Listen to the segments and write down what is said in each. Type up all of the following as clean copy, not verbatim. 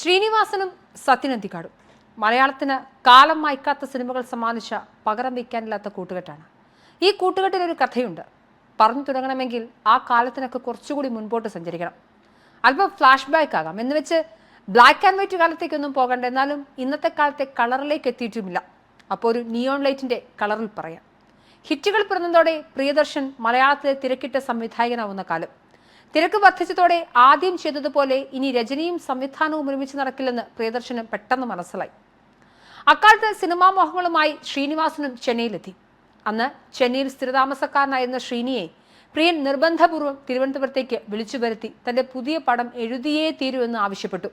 ശ്രീനിവാസനും സത്യനന്ദിക്കാടും മലയാളത്തിന് കാലം മായ്ക്കാത്ത സിനിമകൾ സമ്മാനിച്ച പകരം വയ്ക്കാനില്ലാത്ത കൂട്ടുകെട്ടാണ്. ഈ കൂട്ടുകെട്ടിലൊരു കഥയുണ്ട്. പറഞ്ഞു തുടങ്ങണമെങ്കിൽ ആ കാലത്തിനൊക്കെ കുറച്ചുകൂടി മുൻപോട്ട് സഞ്ചരിക്കണം. അല്പം ഫ്ലാഷ് ബാക്ക് ആകാം എന്ന് വെച്ച് ബ്ലാക്ക് ആൻഡ് വൈറ്റ് കാലത്തേക്കൊന്നും പോകണ്ട. എന്നാലും ഇന്നത്തെ കാലത്തെ കളറിലേക്ക് എത്തിയിട്ടുമില്ല. അപ്പോൾ ഒരു നിയോൺ ലൈറ്റിന്റെ കളറിൽ പറയാം. ഹിറ്റുകൾ പിറന്നതോടെ പ്രിയദർശൻ മലയാളത്തിലെ തിരക്കിട്ട സംവിധായകനാവുന്ന കാലം. തിരക്ക് വർദ്ധിച്ചതോടെ ആദ്യം ചെയ്തതുപോലെ ഇനി രചനയും സംവിധാനവും ഒരുമിച്ച് നടക്കില്ലെന്ന് പ്രിയദർശന് പെട്ടെന്ന് മനസ്സിലായി. അക്കാലത്ത് സിനിമാ മോഹങ്ങളുമായി ശ്രീനിവാസനും ചെന്നൈയിലെത്തി. അന്ന് ചെന്നൈയിൽ സ്ഥിരതാമസക്കാരനായിരുന്ന ശ്രീനിയെ പ്രിയൻ നിർബന്ധപൂർവ്വം തിരുവനന്തപുരത്തേക്ക് വിളിച്ചു വരുത്തി തന്റെ പുതിയ പടം എഴുതിയേ തീരൂ എന്ന് ആവശ്യപ്പെട്ടു.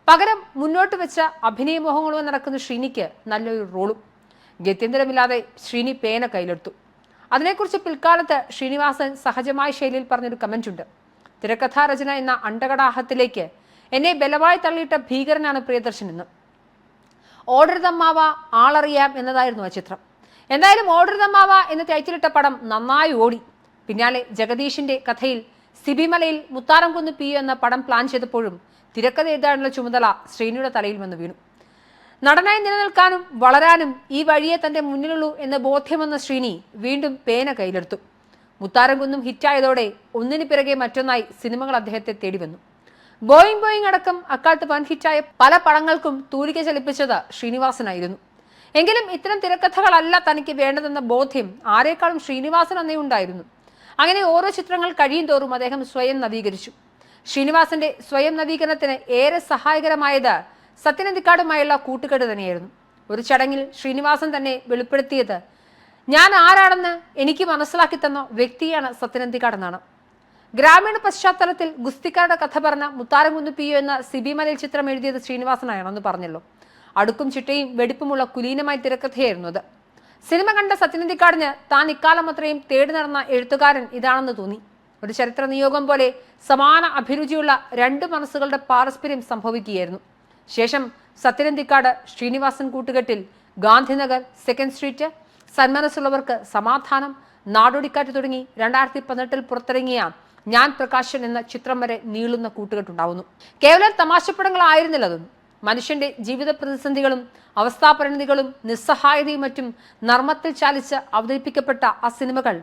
പകരം മുന്നോട്ട് വെച്ച അഭിനയമോഹങ്ങളുമായി നടക്കുന്ന ശ്രീനിക്ക് നല്ലൊരു റോളും. ഗത്യന്തരമില്ലാതെ ശ്രീനി പേന കയ്യിലെടുത്തു. അതിനെക്കുറിച്ച് പിൽക്കാലത്ത് ശ്രീനിവാസൻ സഹജമായ ശൈലിയിൽ പറഞ്ഞൊരു കമന്റുണ്ട്. തിരക്കഥാരചന എന്ന അണ്ടകടാഹത്തിലേക്ക് എന്നെ ബലമായി തള്ളിയിട്ട ഭീകരനാണ് പ്രിയദർശൻ എന്ന്. ഓർഡർ ദമ്മാവ ആളറിയാം എന്നതായിരുന്നു ആ ചിത്രം. എന്തായാലും ഓർഡർ ദമ്മാവ എന്ന് ടൈറ്റിലിട്ട പടം നന്നായി ഓടി. പിന്നാലെ ജഗദീഷിന്റെ കഥയിൽ സിബിമലയിൽ മുത്താറംകുന്ന് പി എന്ന പടം പ്ലാൻ ചെയ്തപ്പോഴും തിരക്കഥ എഴുതാനുള്ള ചുമതല ശ്രീനിയുടെ തലയിൽ വന്ന് വീണു. നടനായി നിലനിൽക്കാനും വളരാനും ഈ വഴിയെ തന്റെ മുന്നിലുള്ളൂ എന്ന ബോധ്യമെന്ന ശ്രീനി വീണ്ടും പേന കയ്യിലെടുത്തു. മുത്താരംകുന്നും ഹിറ്റായതോടെ ഒന്നിനു പിറകെ മറ്റൊന്നായി സിനിമകൾ അദ്ദേഹത്തെ തേടി വന്നു. ബോയിങ് അടക്കം അക്കാലത്ത് വൻ ഹിറ്റായ പല പടങ്ങൾക്കും തൂലിക ചലിപ്പിച്ചത് ശ്രീനിവാസനായിരുന്നു. എങ്കിലും ഇത്തരം തിരക്കഥകളല്ല തനിക്ക് വേണ്ടതെന്ന ബോധ്യം ആരെക്കാളും ശ്രീനിവാസൻ അന്നേ ഉണ്ടായിരുന്നു. അങ്ങനെ ഓരോ ചിത്രങ്ങൾ കഴിയും തോറും അദ്ദേഹം സ്വയം നവീകരിച്ചു. ശ്രീനിവാസന്റെ സ്വയം നവീകരണത്തിന് ഏറെ സഹായകരമായത് സത്യനന്ദിക്കാടുമായുള്ള കൂട്ടുകെട്ട് തന്നെയായിരുന്നു. ഒരു ചടങ്ങിൽ ശ്രീനിവാസൻ തന്നെ വെളിപ്പെടുത്തിയത് ഞാൻ ആരാണെന്ന് എനിക്ക് മനസ്സിലാക്കി തന്ന വ്യക്തിയാണ് സത്യനന്ദിക്കാടെന്നാണ്. ഗ്രാമീണ പശ്ചാത്തലത്തിൽ ഗുസ്തിക്കാരുടെ കഥ പറഞ്ഞ മുത്താരംകുന്ന് പി എന്ന സിബിമലയിൽ ചിത്രം എഴുതിയത് ശ്രീനിവാസനാണെന്ന് പറഞ്ഞല്ലോ. അടുക്കും ചിട്ടയും വെടിപ്പുമുള്ള കുലീനമായ തിരക്കഥയായിരുന്നു അത്. സിനിമ കണ്ട സത്യനന്ദിക്കാടിന് താൻ ഇക്കാലം അത്രയും തേടി നടന്ന എഴുത്തുകാരൻ ഇതാണെന്ന് തോന്നി. ഒരു ചരിത്ര നിയോഗം പോലെ സമാന അഭിരുചിയുള്ള രണ്ട് മനസ്സുകളുടെ പാരസ്പര്യം സംഭവിക്കുകയായിരുന്നു. ശേഷം സത്യനന്ദിക്കാട് ശ്രീനിവാസൻ കൂട്ടുകെട്ടിൽ ഗാന്ധിനഗർ, സെക്കൻഡ് സ്ട്രീറ്റ്, സന്മനസ്സുള്ളവർക്ക് സമാധാനം, നാടോടിക്കാറ്റ് തുടങ്ങി 2018 പുറത്തിറങ്ങിയ ഞാൻ പ്രകാശൻ എന്ന ചിത്രം വരെ നീളുന്ന കൂട്ടുകെട്ടുണ്ടാവുന്നു. കേവലം തമാശപ്പടങ്ങളായിരുന്നില്ല അതൊന്നും. മനുഷ്യന്റെ ജീവിത പ്രതിസന്ധികളും അവസ്ഥാപരിണിതികളും നിസ്സഹായതയും മറ്റും നർമ്മത്തിൽ ചാലിച്ച് അവതരിപ്പിക്കപ്പെട്ട ആ സിനിമകൾ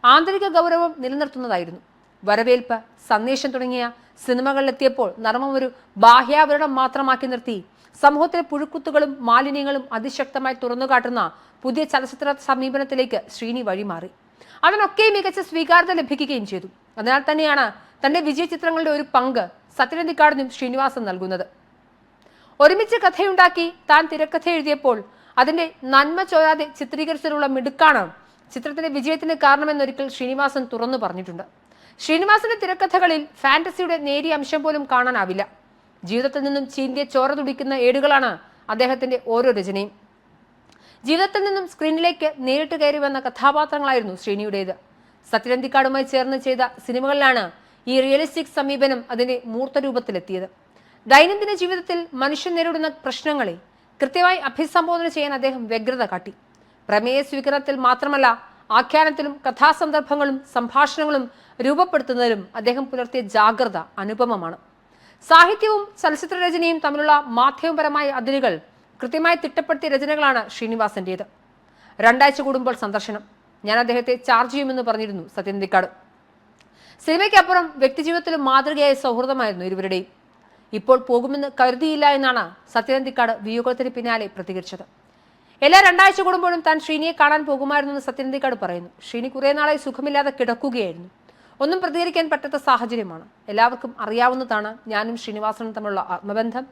ആന്തരിക ഗൗരവം നിലനിർത്തുന്നതായിരുന്നു. വരവേൽപ്പ്, സന്ദേശം തുടങ്ങിയ സിനിമകളിലെത്തിയപ്പോൾ നർമ്മം ഒരു ബാഹ്യാവരണം മാത്രമാക്കി നിർത്തി സമൂഹത്തിലെ പുഴുക്കുത്തുകളും മാലിന്യങ്ങളും അതിശക്തമായി തുറന്നുകാട്ടുന്ന പുതിയ ചലച്ചിത്ര സമീപനത്തിലേക്ക് ശ്രീനി വഴിമാറി. അതിനൊക്കെ മികച്ച സ്വീകാര്യത ലഭിക്കുകയും ചെയ്തു. അതിനാൽ തന്നെയാണ് തന്റെ വിജയ ചിത്രങ്ങളുടെ ഒരു പങ്ക് സത്യനന്ദിക്കാടിനും ശ്രീനിവാസൻ നൽകുന്നത്. ഒരുമിച്ച് കഥയുണ്ടാക്കി താൻ തിരക്കഥ എഴുതിയപ്പോൾ അതിന്റെ നന്മ ചോരാതെ ചിത്രീകരിച്ചതിനുള്ള മിടുക്കാണ് ചിത്രത്തിന്റെ വിജയത്തിന് കാരണമെന്നൊരിക്കൽ ശ്രീനിവാസൻ തുറന്നു പറഞ്ഞിട്ടുണ്ട്. ശ്രീനിവാസന്റെ തിരക്കഥകളിൽ ഫാന്റസിയുടെ നേരിയ അംശം പോലും കാണാനാവില്ല. ജീവിതത്തിൽ നിന്നും ചീന്തിയ ചോര തുടിക്കുന്ന ഏടുകളാണ് അദ്ദേഹത്തിന്റെ ഓരോ രചനയും. ജീവിതത്തിൽ നിന്നും സ്ക്രീനിലേക്ക് നേരിട്ട് കയറി വന്ന കഥാപാത്രങ്ങളായിരുന്നു ശ്രീനിയുടേത്. സത്യനന്ദിക്കാടുമായി ചേർന്ന് ചെയ്ത സിനിമകളിലാണ് ഈ റിയലിസ്റ്റിക് സമീപനം അതിന്റെ മൂർത്ത രൂപത്തിലെത്തിയത്. ദൈനംദിന ജീവിതത്തിൽ മനുഷ്യൻ നേരിടുന്ന പ്രശ്നങ്ങളെ കൃത്യമായി അഭിസംബോധന ചെയ്യാൻ അദ്ദേഹം വ്യഗ്രത കാട്ടി. പ്രമേയ സ്വീകരണത്തിൽ മാത്രമല്ല, ആഖ്യാനത്തിലും കഥാസന്ദർഭങ്ങളും സംഭാഷണങ്ങളും രൂപപ്പെടുത്തുന്നതിലും അദ്ദേഹം പുലർത്തിയ ജാഗ്രത അനുപമമാണ്. സാഹിത്യവും ചലച്ചിത്ര രചനയും തമ്മിലുള്ള മാധ്യമപരമായ അതിരുകൾ കൃത്യമായി തിട്ടപ്പെടുത്തിയ രചനകളാണ് ശ്രീനിവാസന്റേത്. 2 ആഴ്ച കൂടുമ്പോൾ സന്ദർശനം. ഞാൻ അദ്ദേഹത്തെ ചാർജ് ചെയ്യുമെന്ന് പറഞ്ഞിരുന്നു സത്യനന്ദിക്കാട്. സിനിമയ്ക്കപ്പുറം വ്യക്തിജീവിതത്തിലും മാതൃകയായ സൗഹൃദമായിരുന്നു ഇരുവരുടെയും. ഇപ്പോൾ പോകുമെന്ന് കരുതിയില്ല എന്നാണ് സത്യനന്ദിക്കാട് വിയോഗത്തിന് പിന്നാലെ പ്രതികരിച്ചത്. എല്ലാ 2 ആഴ്ച കൂടുമ്പോഴും താൻ ശ്രീനിയെ കാണാൻ പോകുമായിരുന്നെന്ന് സത്യനന്ദിക്കാട് പറയുന്നു. ശ്രീനി കുറെ നാളായി സുഖമില്ലാതെ കിടക്കുകയായിരുന്നു. ഒന്നും പ്രതികരിക്കാൻ പറ്റാത്ത സാഹചര്യമാണ്. എല്ലാവർക്കും അറിയാവുന്നതാണ് ഞാനും ശ്രീനിവാസനും തമ്മിലുള്ള ആത്മബന്ധം.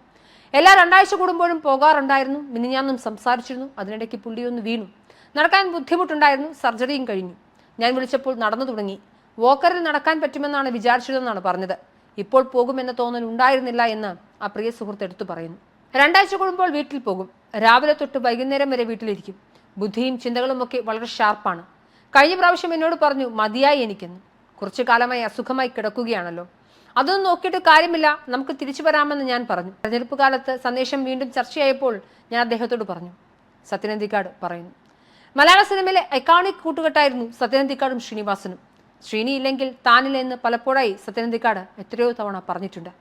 എല്ലാ 2 ആഴ്ച കൂടുമ്പോഴും പോകാറുണ്ടായിരുന്നു. മിനിഞ്ഞാന്നും സംസാരിച്ചിരുന്നു. അതിനിടയ്ക്ക് പുള്ളിയൊന്ന് വീണു. നടക്കാൻ ബുദ്ധിമുട്ടുണ്ടായിരുന്നു. സർജറിയും കഴിഞ്ഞു. ഞാൻ വിളിച്ചപ്പോൾ നടന്നു തുടങ്ങി. വോക്കറിൽ നടക്കാൻ പറ്റുമെന്നാണ് വിചാരിച്ചതെന്നാണ് പറഞ്ഞത്. ഇപ്പോൾ പോകുമെന്ന തോന്നൽ ഉണ്ടായിരുന്നില്ല എന്ന് ആ പ്രിയ സുഹൃത്ത് എടുത്തു പറയുന്നു. 2 ആഴ്ച കൂടുമ്പോൾ വീട്ടിൽ പോകും. രാവിലെ തൊട്ട് വൈകുന്നേരം വരെ വീട്ടിലിരിക്കും. ബുദ്ധിയും ചിന്തകളും ഒക്കെ വളരെ ഷാർപ്പാണ്. കഴിഞ്ഞ പ്രാവശ്യം എന്നോട് പറഞ്ഞു മതിയായി എനിക്കെന്ന്. കുറച്ചു കാലമായി അസുഖമായി കിടക്കുകയാണല്ലോ. അതൊന്നും നോക്കിയിട്ട് കാര്യമില്ല, നമുക്ക് തിരിച്ചു വരാമെന്ന് ഞാൻ പറഞ്ഞു. തെരഞ്ഞെടുപ്പ് കാലത്ത് സന്ദേശം വീണ്ടും ചർച്ചയായപ്പോൾ ഞാൻ അദ്ദേഹത്തോട് പറഞ്ഞു. സത്യനന്ദിക്കാട് പറയുന്നു. മലയാള സിനിമയിലെ ഐക്കോണിക് കൂട്ടുകെട്ടായിരുന്നു സത്യനന്ദിക്കാടും ശ്രീനിവാസനും. ശ്രീനി ഇല്ലെങ്കിൽ താനില്ല എന്ന് പലപ്പോഴായി സത്യനന്ദിക്കാട് എത്രയോ തവണ പറഞ്ഞിട്ടുണ്ട്.